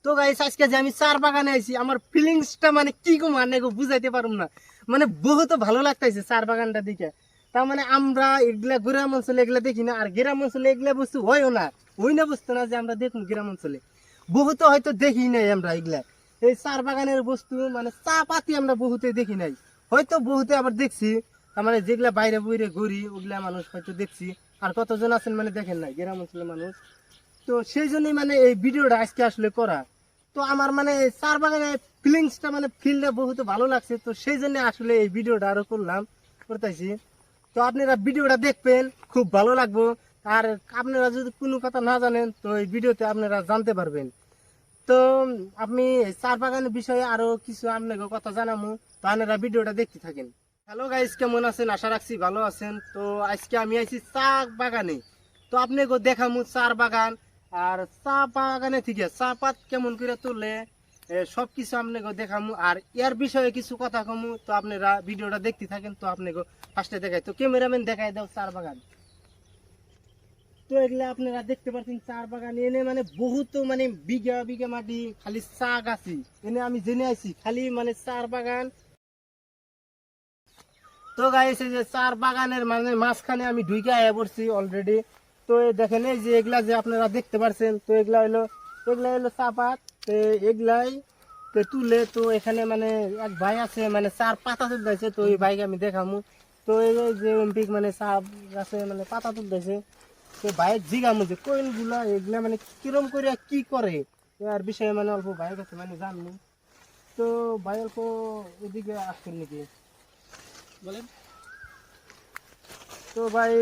তো গাইস আজকে যে আমি চার বাগানে আইছি আমার ফিলিংসটা মানে কি গো মানে গো বুঝাইতে পারুম না। মানে বহুত ভালো লাগতেছে চার বাগানটা দেখে। তার মানে আমরা এগুলা গ্রাম অঞ্চলে এগুলা দেখি না, আর গ্রাম অঞ্চলে এগুলা বস্তু হয়ও না, ওই না বুঝতো না যে আমরা দেখুন গ্রাম অঞ্চলে বহুত হয়তো দেখি নাই আমরা এগুলা। এই চার বাগানের বস্তু মানে চা পাতি আমরা বহুতে দেখি নাই, হয়তো বহুতে আবার দেখছি। তার মানে যেগুলা বাইরে বইরে ঘুরি ওগুলা মানুষ হয়তো দেখছি, আর কতজন আছেন মানে দেখেন নাই গ্রাম অঞ্চলের মানুষ। তো সেই জন্যই মানে এই ভিডিওটা আজকে আসলে করা। তো আমার মানে চার বাগানের ফিলিংসটা মানে ফিলটা বহুত ভালো লাগছে, তো সেই জন্য আসলে এই ভিডিওটা আরো করতেছি। তো আপনারা ভিডিওটা দেখবেন, খুব ভালো লাগবে। আর আপনারা যদি কোনো কথা না জানেন তো এই ভিডিওতে আপনারা জানতে পারবেন। তো আপনি চার বাগানের বিষয়ে আরো কিছু আপনাকে কথা জানাবো, তো আপনারা ভিডিওটা দেখতে থাকেন। হ্যালো গাইস, কেমন আছেন? আশা রাখছি ভালো আছেন। তো আজকে আমি আইছি চা বাগানে, তো আপনাকে দেখামু চার বাগান আর চা বাগানে থেকে চা পাত কেমন করে তুললে সবকিছু আপনাকে দেখামু, আর এর বিষয়ে কিছু কথা কমু। তো আপনারা ভিডিওটা দেখতে থাকেন। তো আপনাকে ফার্স্টে দেখাই, তো ক্যামেরাম্যান দেখাই দাও চার বাগান। তো এগুলা আপনারা দেখতে পাচ্ছেন চার বাগান এনে মানে বহুত মানে বিঘা বিঘা মাটি খালি চা গাছি এনে আমি জেনে আইছি খালি মানে চার বাগান। তো গাইছে যে চার বাগানের মানে মাঝখানে আমি ঢুকে আয়া পড়ছি অলরেডি। তো এই দেখেন এই যে এগুলা যে আপনারা দেখতে পাচ্ছেন, তো এগুলা হলো চাপাত। তো এগুলাই তো তুলে তো এখানে মানে এক ভাই আছে মানে চার পাতা তুলতেছে, তো এই ভাইকে আমি দেখামু। তো এই যে অলিম্পিক মানে চা গাছে মানে পাতা তুলতেছে, তো ভাইয়ের জিগামু যে কোয়েলগুলা এগুলা মানে কিরম করে কি করে এর বিষয়ে মানে অল্প ভাইয়ের কাছে মানে জানবো। তো ভাই অল্প এদিকে আসছেন নাকি বলেন। তো ভাই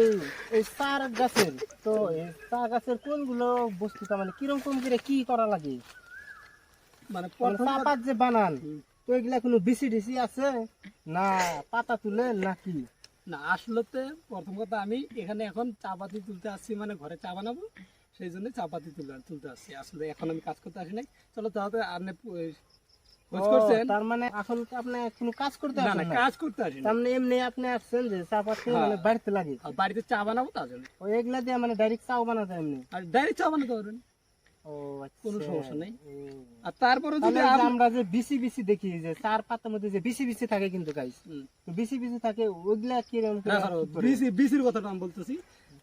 এই চার গাছের, তো এই চা গাছের কোনগুলো বস্তুটা মানে কিরকম করে কি করা লাগে, মানে চাপাত যে বানান, তো এগুলা কোনো বিসি ডিসি আছে না পাতা তুলে নাকি? না আসলেতে প্রথম কথা আমি এখানে এখন চা পাতি তুলতে আসছি, মানে ঘরে চা বানাবো সেই জন্য চা পাতি তুলতে আসছি। আসলে এখন আমি কাজ করতে আসি নাই। চলো তাহলে আপনি খোঁজ করছেন, তার মানে এখন আপনি কোনো কাজ করতে না আসেন না না, কাজ করতে আসি না, তার মানে এমনি আপনি আসছেন যে চা পাতি মানে বাড়িতে লাগে, আর বাড়িতে চা বানাবো তার জন্য। ওই এগুলা দিয়ে মানে ডাইরেক্ট চাও বানাতে এমনি? আর ডাইরেক্ট চা বানাতে পারবেন, ও কোনো আচ্ছা। সমস্যা নেই। ও। আর তারপরে যদি তাহলে এই যে আমরা যে বিসি বিসি দেখি যে চার পাতার মধ্যে যে বিসি বিসি থাকে কিন্তু গাইস, তো বিসি বিসি থাকে ওইগুলা কিরকম করে বিসির কথাটা আমি বলতেছি,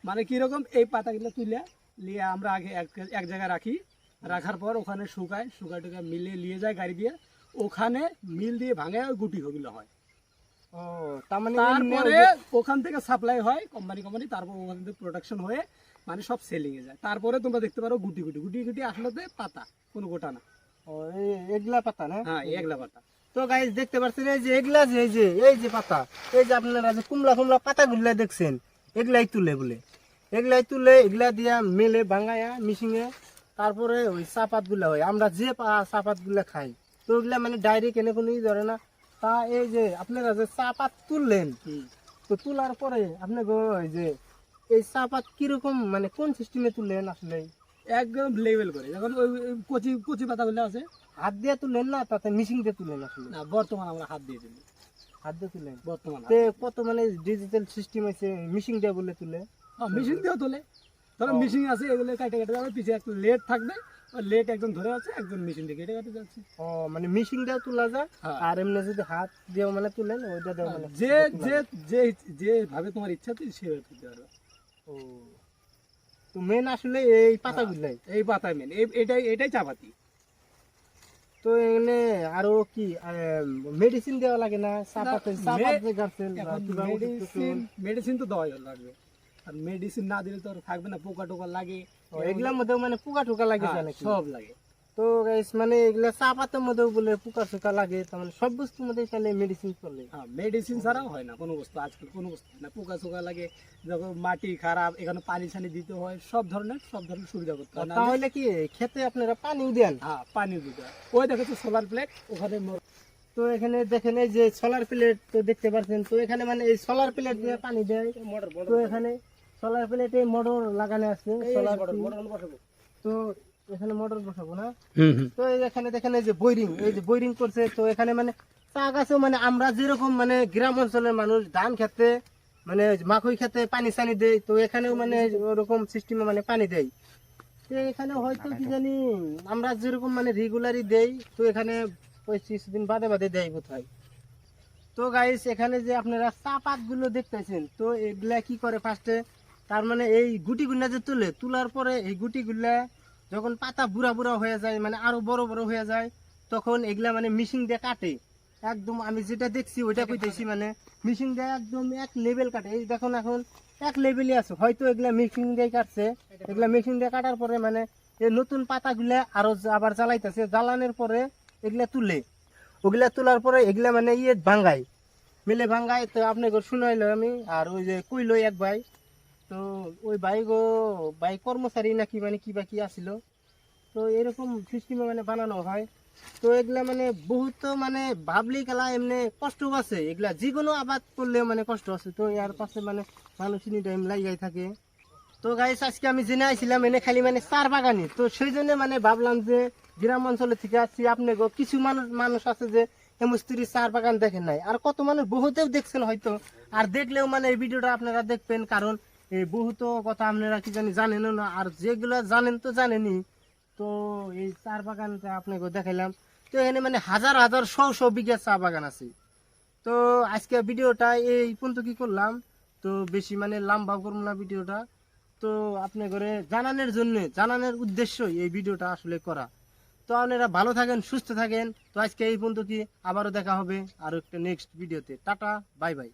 মানে কিরকম এই পাতাগুলো তুলে নিয়ে আমরা আগে এক জায়গায় রাখি, রাখার পর ওখানে শুকায় টুকা মিলে নিয়ে যায় গাড়ি দিয়ে, ওখানে মিল দিয়ে ভাঙে গুটি ওগুলো হয়। ও তার মানে তারপরে ওখান থেকে সাপ্লাই হয় কোম্পানি, তারপর ওখান থেকে প্রোডাকশন হয়ে মানে সব সেলিং এ যায়। তারপরে তোমরা দেখতে পারো গুটি গুটি গুটি গুটি আসলে পাতা, কোনো গোটা না। ও এগুলা পাতা না? হ্যাঁ এগুলা পাতা। তো গাইস দেখতে পাচ্ছেন এই যে এগুলা যে এই যে পাতা, এই যে আপনারা যে কুমলা কুমলা পাতা গুলা দেখছেন, এগুলাই তুলে বলে, এগুলাই তুলে এগুলা দিয়া মেলে ভাঙায়া মিশিংয়ে তারপরে ওই চাপাত গুলা হয়। আমরা যে চাপাত গুলা খাই তো ওগুলা মানে ডাইরেক্ট এনে কোনো ধরে না। তা এই যে আপনারা যে চাপাত তুললেন, তো তোলার পরে আপনাকে ওই যে এই চাপাত কিরকম মানে কোন সিস্টেমে তুললেন আসলে? একদম লেভেল করে, যখন ওই কচি কচি পাতাগুলো আছে হাত দিয়ে তুললেন না তাতে মিশিং দিয়ে তুললেন আসলে? না, বর্তমান আমরা হাত দিয়ে দিই, হাত দিয়ে তুললেন বর্তমান তে কত মানে ডিজিটাল সিস্টেম আছে মিশিং দিয়ে বলে তুলে? মেশিন দিয়েও তোলে। ধরো মেশিন আছে, এগুলো কাটে কাটে যাবে, পিছিয়ে একটা লেট থাকবে, ওই লেট একজন ধরে আছে, একজন মেশিন দিয়ে কেটে কাটে যাচ্ছে। ও মানে মিশিং দিয়ে তোলা যায়, হ্যাঁ। আর এমনি যদি হাত দিয়ে মানে তুলেন ওইটা দিয়ে মানে যে যে যে যে ভাবে তোমার ইচ্ছা তুই সেভাবে তুলতে পারবে। ও তো মেন আসলে এই পাতাগুলাই, এই পাতায় মেন এটাই চাপাতি। তো এখানে আরো কি মেডিসিন দেওয়া লাগে না? চাপাতে চাপাত যে গাছেন মেডিসিন তো দেওয়াই লাগবে, আর মেডিসিন না দিলে তো আর থাকবে না, পোকা টোকা লাগে, এগুলার মধ্যেও মানে পোকা টোকা লাগে হ্যাঁ, নাকি? সব লাগে। তো গাইস মানে এগুলা চাপাতের মধ্যেও বলে পোকা টোকা লাগে, তার মানে সব বস্তুর মধ্যে তাহলে মেডিসিন চলে? হ্যাঁ, মেডিসিন ছাড়াও হয় না কোনো বস্তু, আজকাল কোনো বস্তু হয় না। পোকা টোকা লাগে, যখন মাটি খারাপ, এখানে পানি ছানি দিতে হয়, সব ধরনের সুবিধা করতে হয়। তাহলে কি খেতে আপনারা পানিও দেন? হ্যাঁ, পানি দিতে হয়। ওই দেখো তো সোলার প্লেট ওখানে। তো এখানে দেখেন এই যে সোলার প্লেট তো দেখতে পাচ্ছেন, তো এখানে মানে এই সোলার প্লেট দিয়ে পানি দেয়। তো এখানে সোলার প্লেটে মোটর লাগানো আছে, সোলার তো এখানে মোটর বসাবো না। তো এখানে দেখেন এই যে বোরিং করছে। তো এখানে মানে চা গাছেও মানে আমরা যেরকম মানে গ্রাম অঞ্চলের মানুষ ধান খেতে মানে মাখই খেতে পানি চানি দেয়, তো এখানেও মানে ওরকম সিস্টেমে মানে পানি দেয়। তো এখানে হয়তো কি জানি আমরা যেরকম মানে রেগুলারই দেই, তো এখানে 25 দিন বাদে বাদে দেয় বোধহয়। তো গাইস এখানে যে আপনারা চা পাত গুলো দেখতেছেন, তো এগুলা কি করে ফার্স্টে, তার মানে এই গুটিগুলা যে তোলার পরে এই গুটিগুলা যখন পাতা বুড়া বুড়া হয়ে যায়, মানে আরো বড় বড় হয়ে যায়, তখন এগুলা মানে মেশিন দিয়ে কাটে। একদম আমি যেটা দেখছি ওইটা কইতেছি, মানে মেশিন দিয়ে একদম এক লেভেল কাটে। এই দেখুন এখন এক লেভেলই আছে, হয়তো এগুলা মেশিন দিয়ে কাটছে। এগুলা মেশিন দিয়ে কাটার পরে মানে এই নতুন পাতাগুলা আরো আবার জ্বালাইতেছে, জ্বালানোর পরে এগুলা তুলে, ওগুলা তোলার পরে এগুলা মানে ভাঙ্গায়, মিলে ভাঙ্গায়। তো আপনাকে শুনাইলো আমি, আর ওই যে কইলো এক ভাই, তো ওই ভাই কর্মচারী নাকি মানে কি বা কি আসিল, তো এরকম সিস্টেমে মানে বানানো হয়। তো এগুলা মানে বহুত মানে ভাবলি গেলা এমনি কষ্ট আছে, এগুলা যে কোনো আবাদ করলেও মানে কষ্ট আছে। তো এর পাশে মানে মানুষ টাইম লাগাই থাকে। তো গাইস আজকে আমি জেনে আইছিলাম এনে খালি মানে চার বাগানি, তো সেই জন্য মানে ভাবলাম যে গ্রাম অঞ্চলে থেকে আসছি, আপনাকে কিছু মানুষ আছে যে হেমস্ত্রী চার বাগান দেখেন নাই, আর কত মানুষ বহুতেও দেখছেন হয়তো, আর দেখলেও মানে এই ভিডিওটা আপনারা দেখবেন, কারণ এই বহুত কথা আপনারা কি জানি জানেনও না, আর যেগুলো জানেন তো জানেনই। তো এই চার বাগানটা আপনাকে দেখাইলাম। তো এখানে মানে হাজার হাজার শো বিঘা চা বাগান আছে। তো আজকে ভিডিওটা এই পর্যন্ত কি করলাম, তো বেশি মানে লম্বা করবো না ভিডিওটা। তো আপনি করে জানানোর উদ্দেশ্যই এই ভিডিওটা আসলে করা। তো আপনারা ভালো থাকেন, সুস্থ থাকেন। তো আজকে এই পর্যন্ত কি, আবারও দেখা হবে আর একটা নেক্সট ভিডিওতে। Tata, bye bye.